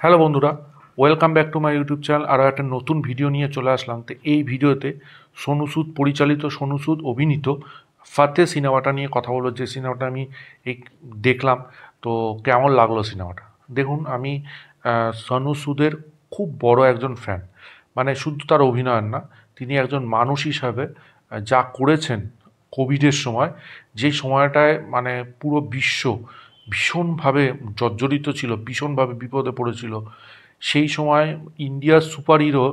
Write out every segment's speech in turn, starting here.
Hello বন্ধুরা, welcome back to my YouTube channel. আরও একটা নতুন ভিডিও নিয়ে চলে আসলাম। তো এই ভিডিওতে সোনু সুদ পরিচালিত, সোনু সুদ অভিনীত ফাতে সিনেমাটা নিয়ে কথা বলবো। যে সিনেমাটা আমি এই দেখলাম, তো কেমন লাগলো সিনেমাটা। দেখুন, আমি সোনু সুদের খুব বড় একজন ফ্যান। মানে শুধু তার অভিনয়ের না, তিনি একজন মানুষ হিসাবে যা করেছেন কোভিডের সময়, যে সময়টায় মানে পুরো বিশ্ব ভীষণভাবে জর্জরিত ছিল, ভীষণভাবে বিপদে পড়েছিল, সেই সময় ইন্ডিয়ার সুপার হিরো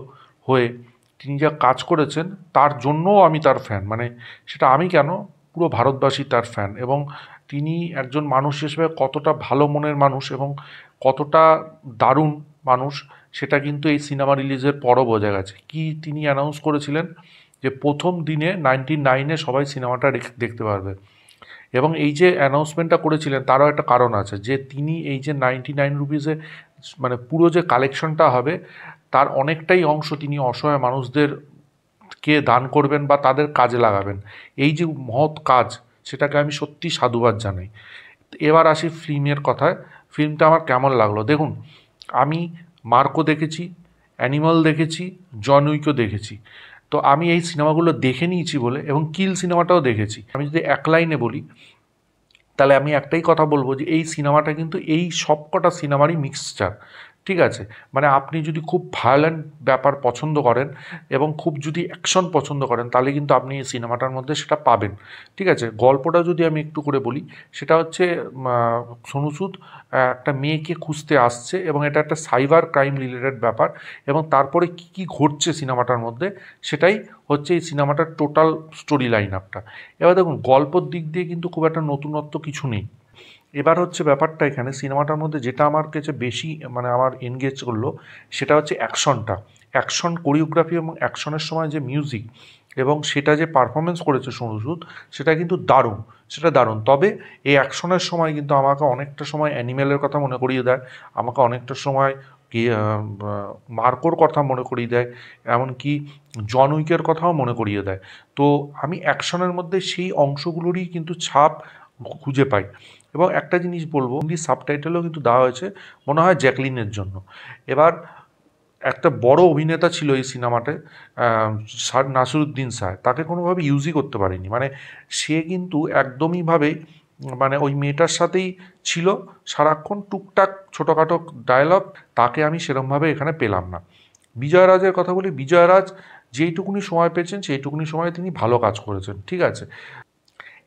হয়ে তিনি যা কাজ করেছেন, তার জন্যও আমি তার ফ্যান। মানে সেটা আমি কেন, পুরো ভারতবাসী তার ফ্যান। এবং তিনি একজন মানুষ হিসেবে কতটা ভালো মনের মানুষ এবং কতটা দারুণ মানুষ, সেটা কিন্তু এই সিনেমা রিলিজের পরও বোঝা গেছে। কি তিনি অ্যানাউন্স করেছিলেন যে প্রথম দিনে 99-এ সবাই সিনেমাটা দেখতে পারবে। এবং এই যে অ্যানাউন্সমেন্টটা করেছিলেন, তারও একটা কারণ আছে, যে তিনি এই যে 99 রুপিসে মানে পুরো যে কালেকশনটা হবে, তার অনেকটাই অংশ তিনি অসহায় মানুষদের কে দান করবেন বা তাদের কাজে লাগাবেন। এই যে মহৎ কাজ, সেটাকে আমি সত্যি সাধুবাদ জানাই। এবার আসি ফিল্মের কথায়। ফিল্মটা আমার কেমন লাগলো দেখুন, আমি মার্কো দেখেছি, অ্যানিমাল দেখেছি, জন উইকও দেখেছি। তো আমি এই সিনেমাগুলো দেখে নিয়েছি বলে, এবং কিল সিনেমাটাও দেখেছি। আমি যদি এক লাইনে বলি, তাহলে আমি একটাই কথা বলবো, যে এই সিনেমাটা কিন্তু এই সবকটা সিনেমারই মিক্সচার। ঠিক আছে, মানে আপনি যদি খুব ভায়োলেন্ট ব্যাপার পছন্দ করেন এবং খুব যদি অ্যাকশন পছন্দ করেন, তাহলে কিন্তু আপনি এই সিনেমাটার মধ্যে সেটা পাবেন। ঠিক আছে, গল্পটা যদি আমি একটু করে বলি, সেটা হচ্ছে সোনু সুদ একটা মেয়েকে খুঁজতে আসছে, এবং এটা একটা সাইবার ক্রাইম রিলেটেড ব্যাপার। এবং তারপরে কী কী ঘটছে সিনেমাটার মধ্যে, সেটাই হচ্ছে এই সিনেমাটার টোটাল স্টোরি লাইন আপটা। এবার দেখুন, গল্পর দিক দিয়ে কিন্তু খুব একটা নতুনত্ব কিছু নেই। এবার হচ্ছে ব্যাপারটা, এখানে সিনেমাটার মধ্যে যেটা আমার কাছে বেশি মানে আমার এনগেজ করলো, সেটা হচ্ছে অ্যাকশনটা। অ্যাকশন কোরিওগ্রাফি এবং অ্যাকশনের সময় যে মিউজিক এবং সেটা যে পারফরমেন্স করেছে সোনু সুদ, সেটা কিন্তু দারুণ। সেটা দারুণ। তবে এই অ্যাকশনের সময় কিন্তু আমাকে অনেকটা সময় অ্যানিমেলের কথা মনে করিয়ে দেয়, আমাকে অনেকটা সময় কি মার্কোর কথা মনে করিয়ে দেয়, এমনকি জন উইকের কথাও মনে করিয়ে দেয়। তো আমি অ্যাকশনের মধ্যে সেই অংশগুলোরই কিন্তু ছাপ খুঁজে পাই। এবং একটা জিনিস বলবো, হিন্দি সাবটাইটেলও কিন্তু দেওয়া হয়েছে, মনে হয় জ্যাকলিনের জন্য। এবার একটা বড় অভিনেতা ছিল এই সিনেমাতে, নাসিরুদ্দিন শাহ, তাকে কোনোভাবে ইউজই করতে পারেনি। মানে সে কিন্তু একদমইভাবে মানে ওই মেয়েটার সাথেই ছিল সারাক্ষণ, টুকটাক ছোটোখাটো ডায়লগ, তাকে আমি সেরমভাবে এখানে পেলাম না। বিজয় রাজের কথা বলি, বিজয় রাজ যেইটুকুনি সময় পেয়েছেন, সেইটুকুনি সময়ে তিনি ভালো কাজ করেছেন। ঠিক আছে,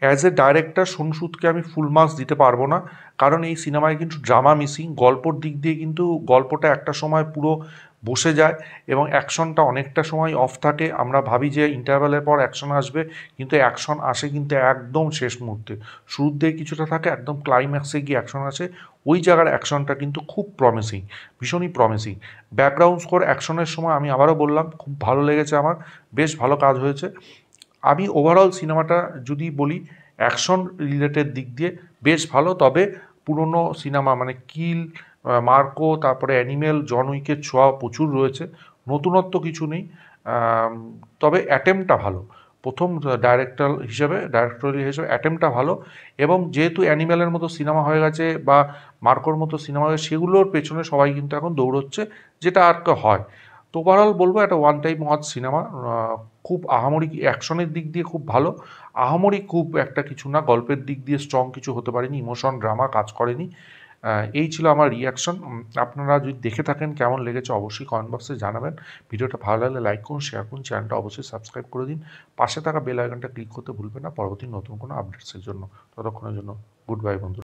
অ্যাজ এ ডাইরেক্টর সোনু সুদকে আমি ফুল মার্কস দিতে পারবো না, কারণ এই সিনেমায় কিন্তু ড্রামা মিসিং। গল্পর দিক দিয়ে কিন্তু গল্পটা একটা সময় পুরো বসে যায়, এবং অ্যাকশনটা অনেকটা সময় অফ থাকে। আমরা ভাবি যে ইন্টারভ্যালের পর অ্যাকশন আসবে, কিন্তু অ্যাকশন আসে কিন্তু একদম শেষ মুহূর্তে। শুরুর দিকে কিছুটা থাকে, একদম ক্লাইম্যাক্সে গিয়ে অ্যাকশন আসে। ওই জায়গার অ্যাকশনটা কিন্তু খুব প্রমিসিং, ভীষণই প্রমিসিং। ব্যাকগ্রাউন্ড স্কোর অ্যাকশনের সময় আমি আবারও বললাম, খুব ভালো লেগেছে আমার, বেশ ভালো কাজ হয়েছে। আমি ওভারঅল সিনেমাটা যদি বলি, অ্যাকশন রিলেটেড দিক দিয়ে বেশ ভালো। তবে পুরনো সিনেমা মানে কিল, মার্কো, তারপরে অ্যানিমেল, জন উইকের ছোঁয়া প্রচুর রয়েছে, নতুনত্ব কিছু নেই। তবে অ্যাটেম্পটা ভালো, প্রথম ডাইরেক্টরি হিসেবে অ্যাটেম্পটা ভালো। এবং যেহেতু অ্যানিমেলের মতো সিনেমা হয়ে গেছে বা মার্কোর মতো সিনেমা হয়ে, সেগুলোর পেছনে সবাই কিন্তু এখন দৌড়চ্ছে, যেটা আর তো হয়। তো ওভারঅল বলবো, একটা ওয়ান টাইম ওয়াচ সিনেমা। খুব আহামরি অ্যাকশনের দিক দিয়ে খুব ভালো, আহামরি খুব একটা কিছু না, গল্পের দিক দিয়ে স্ট্রং কিছু হতে পারেনি, ইমোশন ড্রামা কাজ করেনি। এই ছিল আমার রিয়াকশন। আপনারা যদি দেখে থাকেন, কেমন লেগেছে অবশ্যই কমেন্ট বক্সে জানাবেন। ভিডিওটা ভালো লাগলে লাইক করুন, শেয়ার করুন, চ্যানেলটা অবশ্যই সাবস্ক্রাইব করে দিন। পাশে থাকা বেল আইকনটা ক্লিক করতে ভুলবেন না পরবর্তী নতুন কোনো আপডেটসের জন্য। ততক্ষণের জন্য গুড বাই বন্ধু।